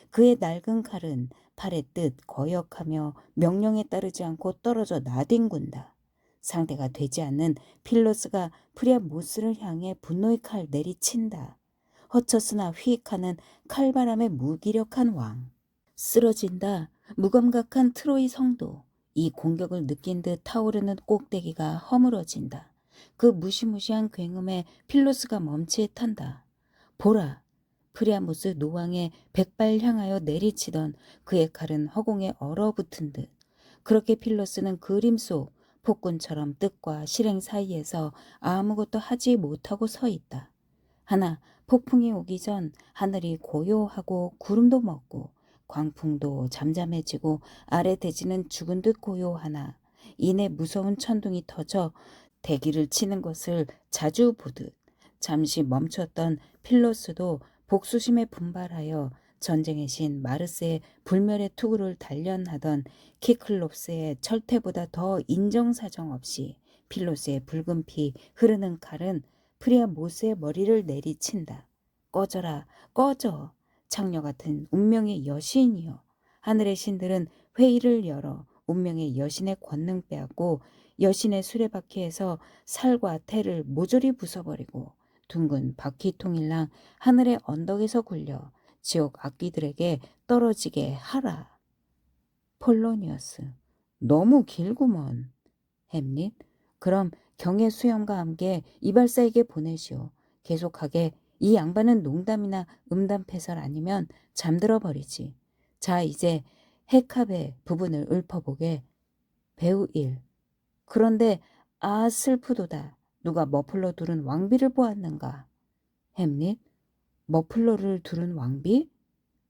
Speaker 1: 그의 낡은 칼은 팔의 뜻 거역하며 명령에 따르지 않고 떨어져 나뒹군다. 상대가 되지 않는 필로스가 프리아모스를 향해 분노의 칼 내리친다. 허쳤으나 휘익하는 칼바람의 무기력한 왕. 쓰러진다. 무감각한 트로이 성도. 이 공격을 느낀 듯 타오르는 꼭대기가 허물어진다. 그 무시무시한 굉음에 필로스가 멈칫한다. 보라. 프리아모스 노왕의 백발 향하여 내리치던 그의 칼은 허공에 얼어붙은 듯. 그렇게 필로스는 그림 속 폭군처럼 뜻과 실행 사이에서 아무것도 하지 못하고 서 있다. 하나 폭풍이 오기 전 하늘이 고요하고 구름도 먹고 광풍도 잠잠해지고 아래 대지는 죽은 듯 고요하나 이내 무서운 천둥이 터져 대기를 치는 것을 자주 보듯 잠시 멈췄던 필로스도 복수심에 분발하여 전쟁의 신 마르스의 불멸의 투구를 단련하던 키클롭스의 철퇴보다 더 인정사정 없이 필로스의 붉은 피 흐르는 칼은 프리아모스의 머리를 내리친다. 꺼져라, 꺼져. 창녀 같은 운명의 여신이여. 하늘의 신들은 회의를 열어 운명의 여신의 권능 빼앗고 여신의 수레바퀴에서 살과 태를 모조리 부숴버리고 둥근 바퀴통일랑 하늘의 언덕에서 굴려 지옥 악귀들에게 떨어지게 하라. 폴로니어스. 너무 길구먼. 햄릿. 그럼 경의 수염과 함께 이발사에게 보내시오. 계속하게 이 양반은 농담이나 음담패설 아니면 잠들어 버리지. 자 이제 헤캅의 부분을 읊어보게. 배우 1. 그런데 아 슬프도다. 누가 머플러 두른 왕비를 보았는가. 햄릿. 머플러를 두른 왕비?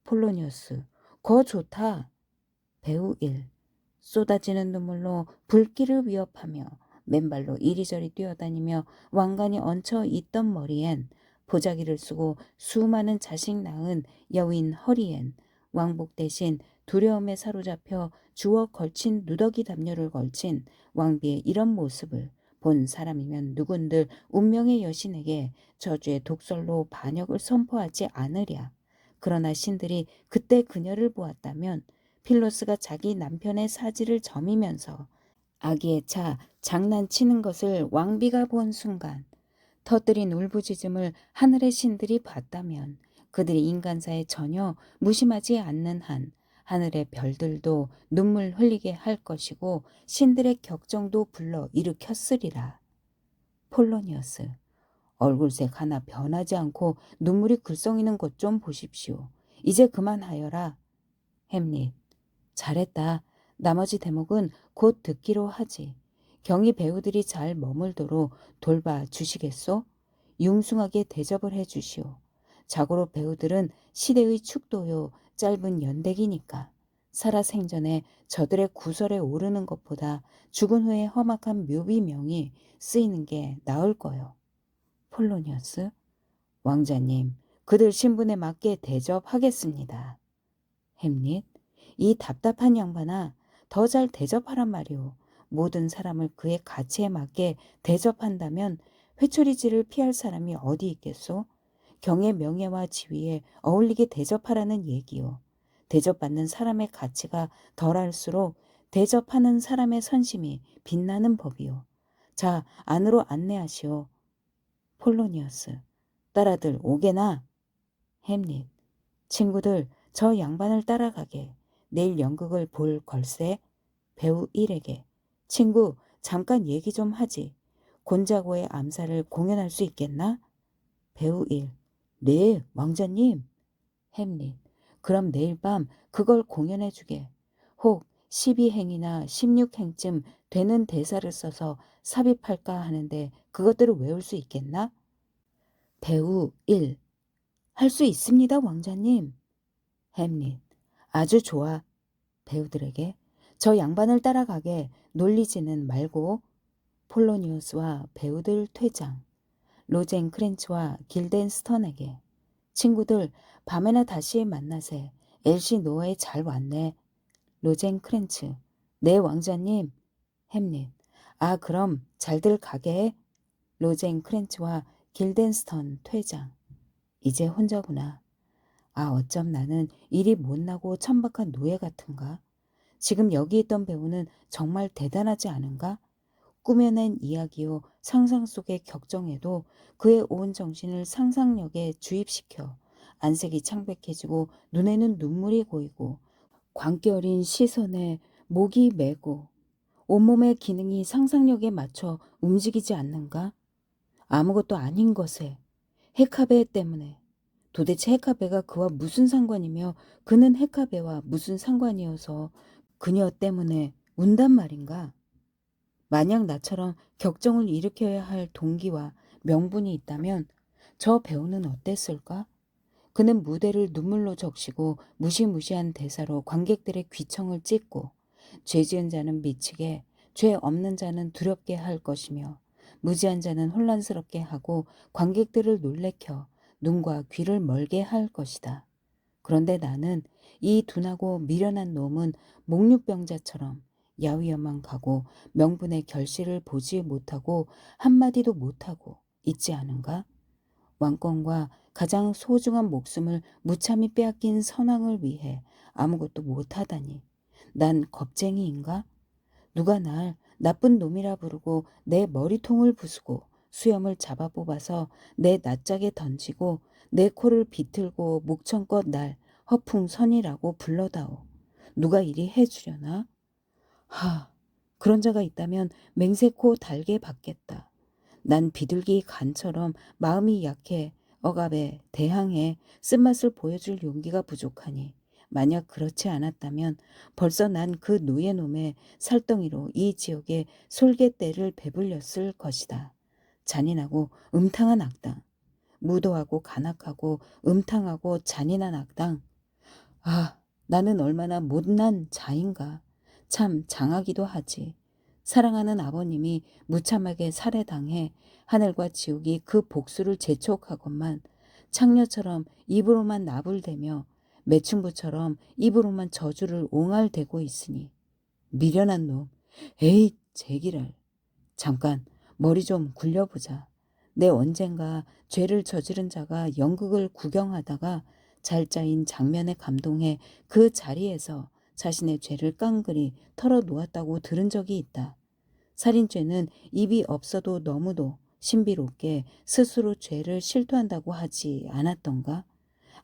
Speaker 1: 폴로니어스. 거 좋다. 배우 1. 쏟아지는 눈물로 불길을 위협하며 맨발로 이리저리 뛰어다니며 왕관이 얹혀 있던 머리엔 보자기를 쓰고 수많은 자식 낳은 여인 허리엔 왕복 대신 두려움에 사로잡혀 주워 걸친 누더기 담요를 걸친 왕비의 이런 모습을 본 사람이면 누군들 운명의 여신에게 저주의 독설로 반역을 선포하지 않으랴. 그러나 신들이 그때 그녀를 보았다면 필로스가 자기 남편의 사지를 점이면서 아기의 차 장난치는 것을 왕비가 본 순간 터뜨린 울부짖음을 하늘의 신들이 봤다면 그들이 인간사에 전혀 무심하지 않는 한 하늘의 별들도 눈물 흘리게 할 것이고 신들의 격정도 불러 일으켰으리라. 폴로니어스. 얼굴색 하나 변하지 않고 눈물이 글썽이는 것 좀 보십시오. 이제 그만하여라. 햄릿. 잘했다. 나머지 대목은 곧 듣기로 하지. 경위 배우들이 잘 머물도록 돌봐 주시겠소? 융숭하게 대접을 해 주시오. 자고로 배우들은 시대의 축도요 짧은 연대기니까 살아생전에 저들의 구설에 오르는 것보다 죽은 후에 험악한 묘비명이 쓰이는 게 나을 거요. 폴로니어스. 왕자님, 그들 신분에 맞게 대접하겠습니다. 햄릿. 이 답답한 양반아, 더 잘 대접하란 말이오. 모든 사람을 그의 가치에 맞게 대접한다면 회초리질을 피할 사람이 어디 있겠소? 경의 명예와 지위에 어울리게 대접하라는 얘기요. 대접받는 사람의 가치가 덜할수록 대접하는 사람의 선심이 빛나는 법이요. 자, 안으로 안내하시오. 폴로니어스. 딸아들 오게나. 햄릿. 친구들 저 양반을 따라가게. 내일 연극을 볼 걸세. 배우 1에게. 친구 잠깐 얘기 좀 하지. 곤자고의 암살을 공연할 수 있겠나? 배우 1. 네 왕자님. 햄릿. 그럼 내일 밤 그걸 공연해주게. 혹 12행이나 16행쯤 되는 대사를 써서 삽입할까 하는데 그것들을 외울 수 있겠나? 배우 1. 할 수 있습니다 왕자님. 햄릿. 아주 좋아. 배우들에게 저 양반을 따라가게. 놀리지는 말고. 폴로니우스와 배우들 퇴장. 로젠 크렌치와 길덴 스턴에게. 친구들 밤에나 다시 만나세. 엘시 노아에 잘 왔네. 로젠 크렌츠. 네 왕자님. 햄릿. 아 그럼 잘들 가게. 로젠 크렌치와 길덴 스턴 퇴장. 이제 혼자구나. 아 어쩜 나는 일이 못나고 천박한 노예 같은가? 지금 여기 있던 배우는 정말 대단하지 않은가? 꾸며낸 이야기요 상상 속의 격정에도 그의 온 정신을 상상력에 주입시켜 안색이 창백해지고 눈에는 눈물이 고이고 광기 어린 시선에 목이 메고 온몸의 기능이 상상력에 맞춰 움직이지 않는가? 아무것도 아닌 것에 헤카베 때문에 도대체 헤카베가 그와 무슨 상관이며 그는 헤카베와 무슨 상관이어서 그녀 때문에 운단 말인가? 만약 나처럼 격정을 일으켜야 할 동기와 명분이 있다면 저 배우는 어땠을까? 그는 무대를 눈물로 적시고 무시무시한 대사로 관객들의 귀청을 찢고 죄 지은 자는 미치게 죄 없는 자는 두렵게 할 것이며 무지한 자는 혼란스럽게 하고 관객들을 놀래켜 눈과 귀를 멀게 할 것이다. 그런데 나는 이 둔하고 미련한 놈은 목류병자처럼 야위어만 가고 명분의 결실을 보지 못하고 한마디도 못하고 있지 않은가? 왕권과 가장 소중한 목숨을 무참히 빼앗긴 선왕을 위해 아무것도 못하다니. 난 겁쟁이인가? 누가 날 나쁜 놈이라 부르고 내 머리통을 부수고 수염을 잡아 뽑아서 내 낯짝에 던지고 내 코를 비틀고 목청껏 날 허풍선이라고 불러다오. 누가 이리 해주려나? 그런 자가 있다면 맹세코 달게 받겠다. 난 비둘기 간처럼 마음이 약해 억압에 대항해 쓴맛을 보여줄 용기가 부족하니 만약 그렇지 않았다면 벌써 난 그 노예놈의 살덩이로 이 지역에 솔개떼를 배불렸을 것이다. 잔인하고 음탕한 악당, 무도하고 간악하고 음탕하고 잔인한 악당. 나는 얼마나 못난 자인가. 참 장하기도 하지. 사랑하는 아버님이 무참하게 살해당해 하늘과 지옥이 그 복수를 재촉하건만 창녀처럼 입으로만 나불대며 매춘부처럼 입으로만 저주를 옹알대고 있으니 미련한 놈. 에이 제기랄. 잠깐 머리 좀 굴려보자. 내 언젠가 죄를 저지른 자가 연극을 구경하다가 잘 짜인 장면에 감동해 그 자리에서 자신의 죄를 깡그리 털어놓았다고 들은 적이 있다. 살인죄는 입이 없어도 너무도 신비롭게 스스로 죄를 실토한다고 하지 않았던가?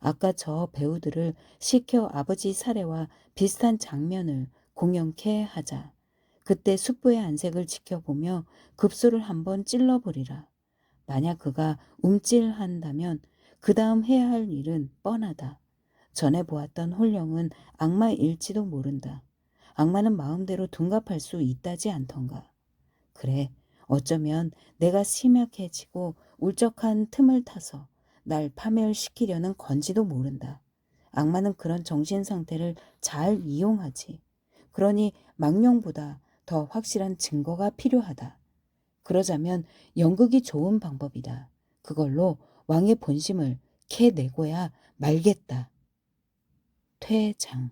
Speaker 1: 아까 저 배우들을 시켜 아버지 살해와 비슷한 장면을 공연케 하자. 그때 숙부의 안색을 지켜보며 급소를 한번 찔러보리라. 만약 그가 움찔한다면 그 다음 해야 할 일은 뻔하다. 전에 보았던 홀령은 악마일지도 모른다. 악마는 마음대로 둔갑할 수 있다지 않던가. 그래, 어쩌면 내가 심약해지고 울적한 틈을 타서 날 파멸시키려는 건지도 모른다. 악마는 그런 정신 상태를 잘 이용하지. 그러니 망령보다 더 확실한 증거가 필요하다. 그러자면 연극이 좋은 방법이다. 그걸로 왕의 본심을 캐내고야 말겠다. 퇴장.